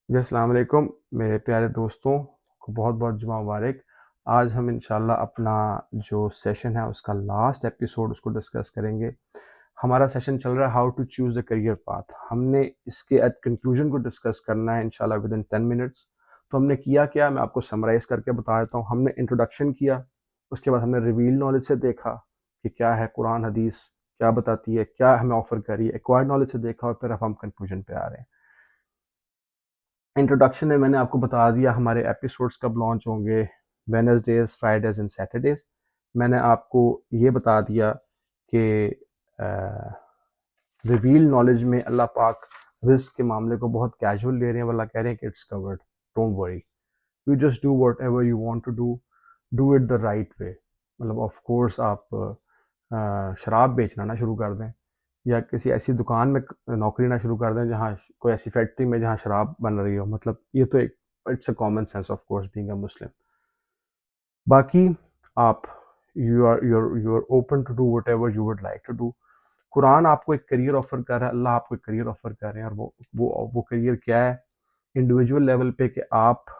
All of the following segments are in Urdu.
جی السلام علیکم میرے پیارے دوستوں کو بہت بہت جمعہ مبارک۔ آج ہم انشاءاللہ اپنا جو سیشن ہے اس کا لاسٹ ایپیسوڈ اس کو ڈسکس کریں گے۔ ہمارا سیشن چل رہا ہے how to choose a career path. ہم نے اس کے ایٹ کنکلوژن کو ڈسکس کرنا ہے انشاءاللہ ود ان 10 منٹس۔ تو ہم نے کیا میں آپ کو سمرائز کر کے بتا دیتا ہوں۔ ہم نے انٹروڈکشن کیا، اس کے بعد ہم نے ریویل نالج سے دیکھا کہ کیا ہے قرآن حدیث کیا بتاتی ہے، کیا ہمیں آفر کری ہے، ایکوائرڈ نالج سے دیکھا، اور پھر اب ہم کنکلوژن پہ آ رہے ہیں۔ انٹروڈکشن میں نے آپ کو بتا دیا ہمارے ایپیسوڈز کب لانچ ہوں گے، وینسڈیز، فرائیڈیز اینڈ سیٹرڈیز۔ میں نے آپ کو یہ بتا دیا کہ ریویل نالج میں اللہ پاک رزق کے معاملے کو بہت کیجول لے رہے ہیں، اللہ کہہ رہے ہیں کہ it's covered, don't worry, you just do whatever you want to do, do it the right way. مطلب آف کورس آپ شراب بیچنا نہ شروع کر دیں، یا کسی ایسی دکان میں نوکری نہ شروع کر دیں جہاں کوئی ایسی فیکٹری میں جہاں شراب بن رہی ہو۔ مطلب یہ تو ایک it's a common sense of course being a Muslim. باقی آپ you are open to do whatever you would like to do. قرآن آپ کو ایک کریئر آفر کر رہا ہے، اللہ آپ کو ایک کریئر آفر کر رہے ہیں، اور وہ کریئر کیا ہے انڈیویجول لیول پہ، کہ آپ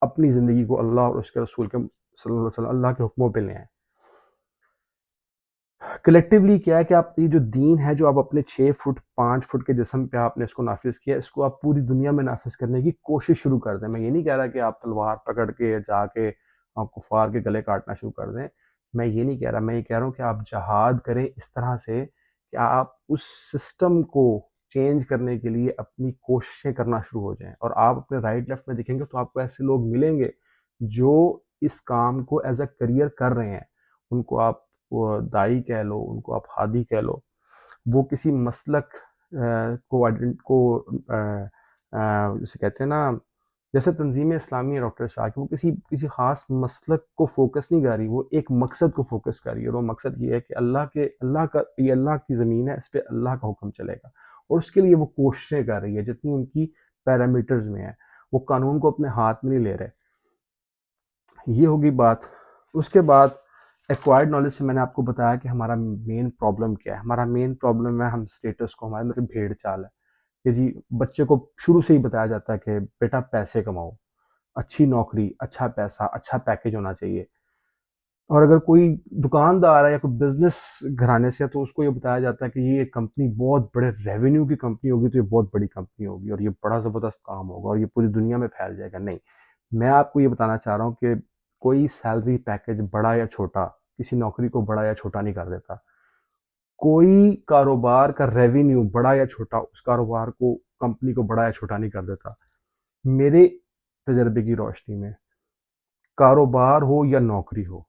اپنی زندگی کو اللہ اور اس کے رسول کے صلی اللہ علیہ وسلم اللہ کے حکموں پہ لے آئیں۔ کلیکٹیولی کیا ہے کہ آپ یہ جو دین ہے جو آپ اپنے 6 فٹ 5 فٹ کے جسم پہ آپ نے اس کو نافذ کیا، اس کو آپ پوری دنیا میں نافذ کرنے کی کوشش شروع کر دیں۔ میں یہ نہیں کہہ رہا کہ آپ تلوار پکڑ کے جا کے آپ کفار کے گلے کاٹنا شروع کر دیں، میں یہ نہیں کہہ رہا، میں یہ کہہ رہا ہوں کہ آپ جہاد کریں اس طرح سے کہ آپ اس سسٹم کو چینج کرنے کے لیے اپنی کوششیں کرنا شروع ہو جائیں، اور آپ اپنے رائٹ لیفٹ میں دیکھیں گے تو آپ کو ایسے لوگ ملیں گے جو اس کام کو ایز اے کریئر کر رہے ہیں۔ ان کو آپ وہ دائی کہہ لو، ان کو آپ ہادی کہہ لو، وہ کسی مسلک جسے کہتے ہیں نا، جیسے تنظیم اسلامی ہے ڈاکٹر شاہ کی، وہ کسی خاص مسلک کو فوکس نہیں کر رہی، وہ ایک مقصد کو فوکس کر رہی ہے، اور وہ مقصد یہ ہے کہ یہ اللہ کی زمین ہے، اس پہ اللہ کا حکم چلے گا، اور اس کے لیے وہ کوششیں کر رہی ہے جتنی ان کی پیرامیٹرز میں ہیں۔ وہ قانون کو اپنے ہاتھ میں نہیں لے رہے۔ یہ ہوگی بات۔ اس کے بعد ایکوائرڈ نالج سے میں نے آپ کو بتایا کہ ہمارا مین پرابلم کیا ہے۔ ہمارا مین پرابلم ہے ہم اسٹیٹس کو، ہمارے اندر بھیڑ چال ہے کہ جی بچے کو شروع سے ہی بتایا جاتا ہے کہ بیٹا پیسے کماؤ، اچھی نوکری، اچھا پیسہ، اچھا پیکیج ہونا چاہیے۔ اور اگر کوئی دکاندار ہے یا کوئی بزنس گھرانے سے ہے تو اس کو یہ بتایا جاتا ہے کہ یہ کمپنی بہت بڑے ریونیو کی کمپنی ہوگی، تو یہ بہت بڑی کمپنی ہوگی، اور یہ بڑا زبردست کام ہوگا، اور یہ پوری دنیا میں پھیل جائے گا۔ نہیں، میں آپ کو یہ بتانا چاہ رہا ہوں کہ کوئی سیلری پیکیج بڑا یا چھوٹا کسی نوکری کو بڑا یا چھوٹا نہیں کر دیتا۔ کوئی کاروبار کا ریونیو بڑا یا چھوٹا اس کاروبار کو، کمپنی کو بڑا یا چھوٹا نہیں کر دیتا۔ میرے تجربے کی روشنی میں کاروبار ہو یا نوکری ہو،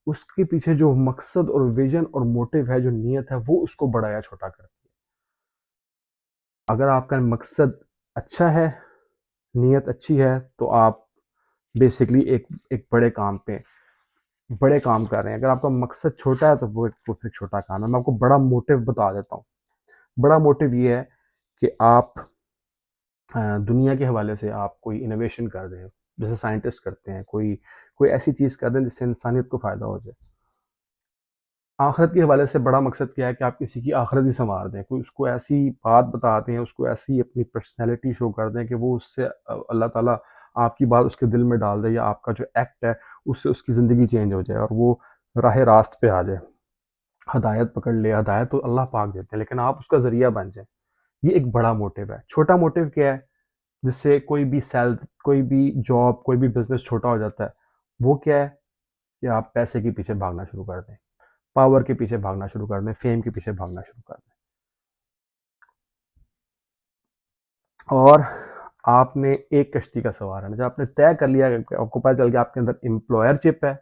اس کے پیچھے جو مقصد اور ویژن اور موٹیو ہے، جو نیت ہے، وہ اس کو بڑا یا چھوٹا کرتی ہے۔ اگر آپ کا مقصد اچھا ہے، نیت اچھی ہے، تو آپ بیسکلی ایک بڑے کام کر رہے ہیں۔ اگر آپ کا مقصد چھوٹا ہے تو وہ پھر چھوٹا کام ہے۔ میں آپ کو بڑا موٹیو بتا دیتا ہوں۔ بڑا موٹیو یہ ہے کہ آپ دنیا کے حوالے سے آپ کوئی انوویشن کر دیں، جیسے سائنٹسٹ کرتے ہیں، کوئی ایسی چیز کر دیں جس سے انسانیت کو فائدہ ہو جائے۔ آخرت کے حوالے سے بڑا مقصد کیا ہے کہ آپ کسی کی آخرت ہی سنوار دیں، کوئی اس کو ایسی بات بتا دیں، اس کو ایسی اپنی پرسنالٹی شو کر دیں کہ وہ اس سے اللہ تعالیٰ آپ کی بات اس کے دل میں ڈال دے، یا آپ کا جو ایکٹ ہے اس سے اس کی زندگی چینج ہو جائے، اور وہ راہ راست پہ آ جائے، ہدایت پکڑ لے۔ ہدایت تو اللہ پاک دیتے ہیں، لیکن آپ اس کا ذریعہ بن جائیں۔ یہ ایک بڑا موٹیو ہے۔ چھوٹا موٹیو کیا ہے؟ جس سے کوئی بھی جاب، کوئی بھی بزنس چھوٹا ہو جاتا ہے، وہ کیا ہے کہ آپ پیسے کے پیچھے بھاگنا شروع کر دیں، پاور کے پیچھے بھاگنا شروع کر دیں، فیم کے پیچھے بھاگنا شروع کر دیں۔ اور آپ نے ایک کشتی کا سوار ہے، جب آپ نے طے کر لیا کہ آپ کو پتہ چل گیا آپ کے اندر امپلائر چپ ہے،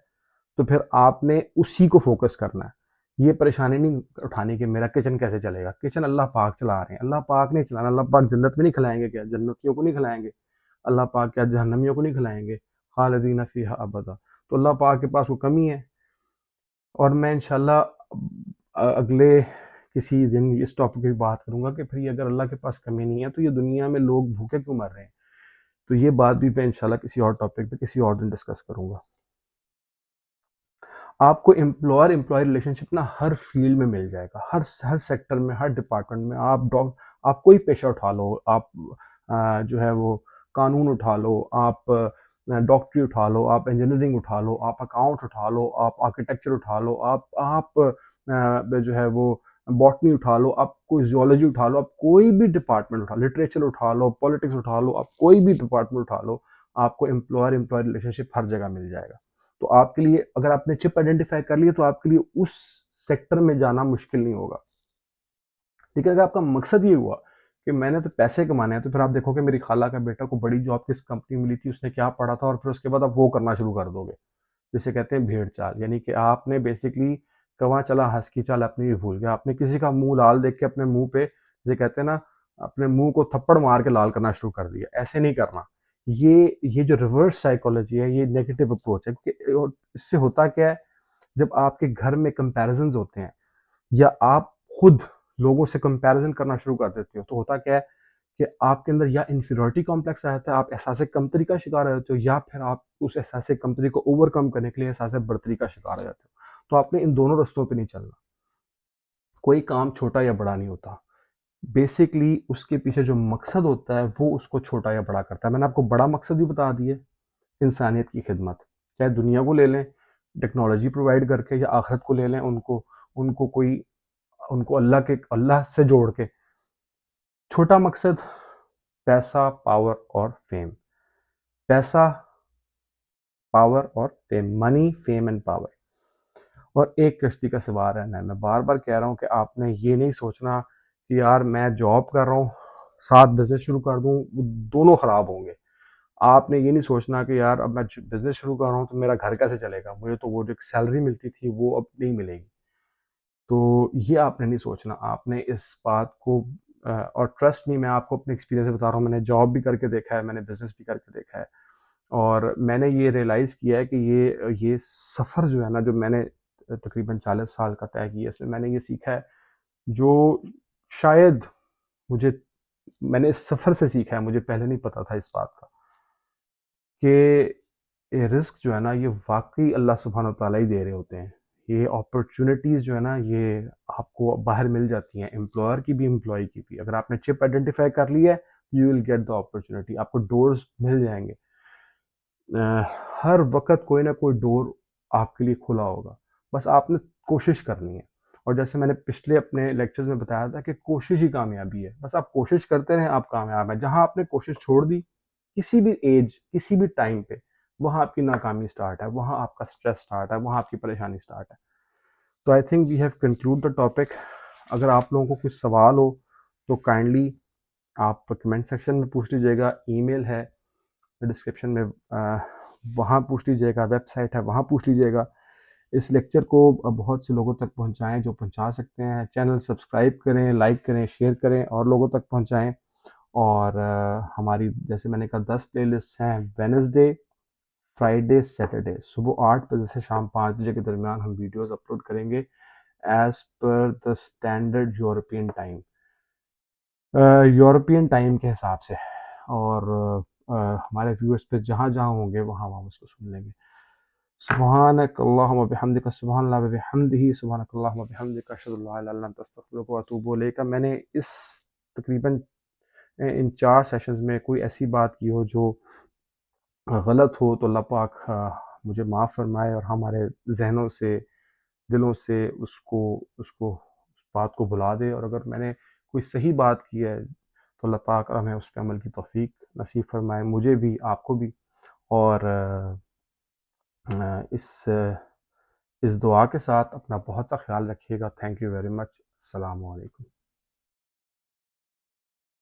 تو پھر آپ نے اسی کو فوکس کرنا ہے۔ یہ پریشانی نہیں اٹھانی کہ میرا کچن کیسے چلے گا، کچن اللہ پاک چلا رہے ہیں، اللہ پاک نہیں چلانا۔ اللہ پاک جنت میں نہیں کھلائیں گے کیا؟ جنتیوں کو نہیں کھلائیں گے؟ اللہ پاک کیا جہنمیوں کو نہیں کھلائیں گے؟ خالدین فیہا ابدا۔ تو اللہ پاک کے پاس وہ کمی ہے۔ اور میں انشاءاللہ اگلے کسی دن اس ٹاپک کی بات کروں گا کہ پھر یہ اگر اللہ کے پاس کمی نہیں ہے تو یہ دنیا میں لوگ بھوکے کیوں مر رہے ہیں۔ تو یہ بات بھی میں انشاءاللہ کسی اور ٹاپک پہ کسی اور دن ڈسکس کروں گا۔ آپ کو امپلائر ریلیشن شپ نا ہر فیلڈ میں مل جائے گا، ہر سیکٹر میں، ہر ڈپارٹمنٹ میں۔ آپ کوئی پیشہ اٹھا لو، آپ جو ہے وہ قانون اٹھا لو، آپ ڈاکٹری اٹھا لو، آپ انجینئرنگ اٹھا لو، آپ اکاؤنٹ اٹھا لو، آپ آرکیٹیکچر اٹھا لو، آپ جو ہے وہ باٹنی اٹھا لو، آپ کوئی زیولوجی اٹھا لو، آپ کوئی بھی ڈپارٹمنٹ اٹھا لو، لٹریچر اٹھا لو، پولیٹکس اٹھا لو، آپ کوئی بھی ڈپارٹمنٹ اٹھا لو، آپ کو امپلائر ریلیشن شپ ہر جگہ مل جائے گا. تو آپ کے لیے اگر آپ نے چپ آئیڈینٹیفائی کر لی تو آپ کے لیے اس سیکٹر میں جانا مشکل نہیں ہوگا. لیکن اگر آپ کا مقصد یہ ہوا کہ میں نے تو پیسے کمانے ہیں، تو پھر آپ دیکھو کہ میری خالہ کا بیٹا کو بڑی جاب کس کمپنی ملی تھی، اس نے کیا پڑھا تھا، اور پھر اس کے بعد آپ وہ کرنا شروع کر دو گے، جسے کہتے ہیں بھیڑ چال. یعنی کہ آپ نے بیسکلی کواں چلا ہنس کی چال اپنی بھی بھول گیا. آپ نے کسی کا منہ لال دیکھ کے اپنے منہ پہ، جسے کہتے ہیں نا، اپنے منہ کو تھپڑ مار کے لال کرنا شروع کر دیا. ایسے نہیں کرنا. یہ جو ریورس سائیکولوجی ہے، یہ نیگیٹو اپروچ ہے. کہ اس سے ہوتا کیا ہے، جب آپ کے گھر میں کمپیریزنز ہوتے ہیں یا آپ خود لوگوں سے کمپیریزن کرنا شروع کر دیتے ہو، تو ہوتا کیا ہے کہ آپ کے اندر یا انفیریورٹی کمپلیکس آ جاتا ہے، آپ احساس کمتری کا شکار ہو جاتے ہو، یا پھر آپ اس احساس کمتری کو اوور کم کرنے کے لیے احساس برتری کا شکار ہو جاتے ہو. تو آپ نے ان دونوں رستوں پہ نہیں چلنا. کوئی کام چھوٹا یا بڑا نہیں ہوتا. بیسکلی اس کے پیچھے جو مقصد ہوتا ہے وہ اس کو چھوٹا یا بڑا کرتا ہے. میں نے آپ کو بڑا مقصد بھی بتا دیا، انسانیت کی خدمت. چاہے دنیا کو لے لیں ٹیکنالوجی پرووائڈ کر کے، یا آخرت کو لے لیں ان کو اللہ سے جوڑ کے. چھوٹا مقصد پیسہ، پاور اور فیم. پیسہ، پاور اور fame, money, fame and power. اور ایک کشتی کا سوار رہنا ہے. میں بار بار کہہ رہا ہوں کہ آپ نے یہ نہیں سوچنا کہ یار میں جاب کر رہا ہوں، ساتھ بزنس شروع کر دوں، وہ دونوں خراب ہوں گے. آپ نے یہ نہیں سوچنا کہ یار اب میں بزنس شروع کر رہا ہوں تو میرا گھر کیسے چلے گا، مجھے تو وہ جو سیلری ملتی تھی وہ اب نہیں ملے گی. تو یہ آپ نے نہیں سوچنا. آپ نے اس بات کو اور ٹرسٹ نہیں، میں آپ کو اپنے ایکسپیرینس سے بتا رہا ہوں. میں نے جاب بھی کر کے دیکھا ہے، میں نے بزنس بھی کر کے دیکھا ہے، اور میں نے یہ ریئلائز کیا ہے کہ یہ سفر جو ہے نا، جو میں نے تقریباً 40 سال کا طے کیا، اس میں نے یہ سیکھا ہے جو شاید مجھے، میں نے اس سفر سے سیکھا ہے، مجھے پہلے نہیں پتا تھا اس بات کا، کہ یہ رزق جو ہے نا یہ واقعی اللہ سبحانہ و تعالیٰ ہی دے رہے ہوتے ہیں. یہ اپرچونٹیز جو ہے نا یہ آپ کو باہر مل جاتی ہیں، امپلائر کی بھی، امپلائی کی بھی. اگر آپ نے چپ آئیڈینٹیفائی کر لی ہے، you will get the opportunity. آپ کو ڈورز مل جائیں گے. ہر وقت کوئی نہ کوئی ڈور آپ کے لیے کھلا ہوگا، بس آپ نے کوشش کرنی ہے. اور جیسے میں نے پچھلے اپنے لیکچرز میں بتایا تھا کہ کوشش ہی کامیابی ہے. بس آپ کوشش کرتے رہیں، آپ کامیاب ہیں. جہاں آپ نے کوشش چھوڑ دی، کسی بھی ایج، کسی بھی ٹائم پہ، وہاں آپ کی ناکامی سٹارٹ ہے، وہاں آپ کا سٹریس سٹارٹ ہے، وہاں آپ کی پریشانی سٹارٹ ہے. تو I think we have conclude the topic. اگر آپ لوگوں کو کچھ سوال ہو تو کائنڈلی آپ کمنٹ سیکشن میں پوچھ لیجیے گا. ای میل ہے ڈسکرپشن میں، وہاں پوچھ لیجیے گا. ویب سائٹ ہے، وہاں پوچھ لیجیے گا. اس لیکچر کو بہت سے لوگوں تک پہنچائیں جو پہنچا سکتے ہیں. چینل سبسکرائب کریں، لائک کریں، شیئر کریں اور لوگوں تک پہنچائیں. اور ہماری جیسے میں نے کہا 10 پلے لسٹ ہیں. وینسڈے، فرائیڈے، سیٹرڈے صبح 8 بجے سے شام 5 بجے کے درمیان ہم ویڈیوز اپلوڈ کریں گے as per the standard European time, European time کے حساب سے. اور ہمارے ویورز پہ جہاں جہاں ہوں گے وہاں وہاں اس کو سن لیں گے. سبحانک اللہم وبحمدک، سبحان اللہ وبحمدہ، سبحانک اللہم وبحمدک، اشہد ان لا الہ الا انت، استغفرک واتوب الیک. میں نے اس تقریباً ان 4 سیشنز میں کوئی ایسی بات کی ہو جو غلط ہو تو اللہ پاک مجھے معاف فرمائے اور ہمارے ذہنوں سے، دلوں سے اس بات کو بلا دے. اور اگر میں نے کوئی صحیح بات کی ہے تو اللہ پاک ہمیں اس پہ عمل کی توفیق نصیب فرمائے، مجھے بھی، آپ کو بھی. اور اس دعا کے ساتھ اپنا بہت سا خیال رکھیے گا. Thank you very much. السلام علیکم.